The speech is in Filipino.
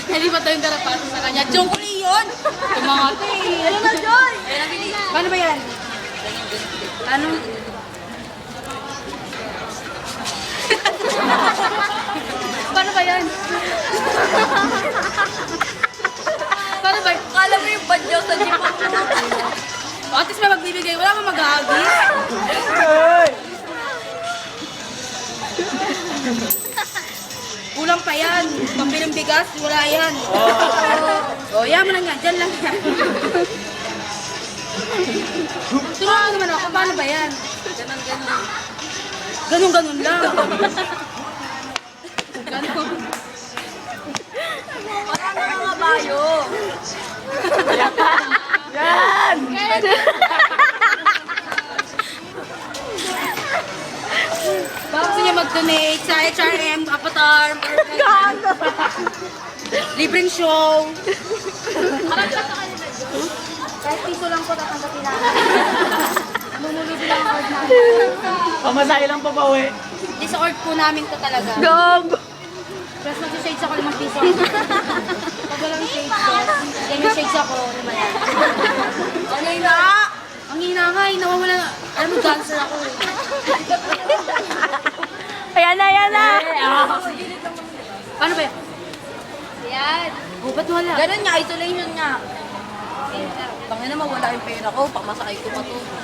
Hindi ba tayong karapasa sa kanya? Joke ulit yun! Tumangati! Ano na, Joy? Paano ba yan? Ano? Paano ba yan? Paano ba? Kala mo yung badyaw sa jeep mo. At least may magbibigay. Wala kang mag-ahagis. Kulang pa yan. Pambilang bigas, wala yan. O, yan mo lang yan. Diyan lang yan. Tulungan naman ako. Paano ba yan? Ganon. Ganun-ganun lang. Ganun. Wala na mga bayo. Yan! Baka gusto niya mag-donate sa HRM, Avatar, libreng show. Kahit piso lang po tatanggapin natin. Mamulubi lang ang org namin. Pamasahe lang pa pauwi. Hindi sa org po namin to talaga. Gog! Plus mag-shades ako 5 piso. Pag walang shades ko, yan yung shades ako, naman. Ano yun na? Ang hina nga, nawawala. Alam mo, dancer ako eh. Ayan na, ayan na! Paano ba yan? Yan. Oh, ba't wala? Ganon nga, isolation nga. Tangina naman, wala yung pera ko. Pamasahe ko pa to.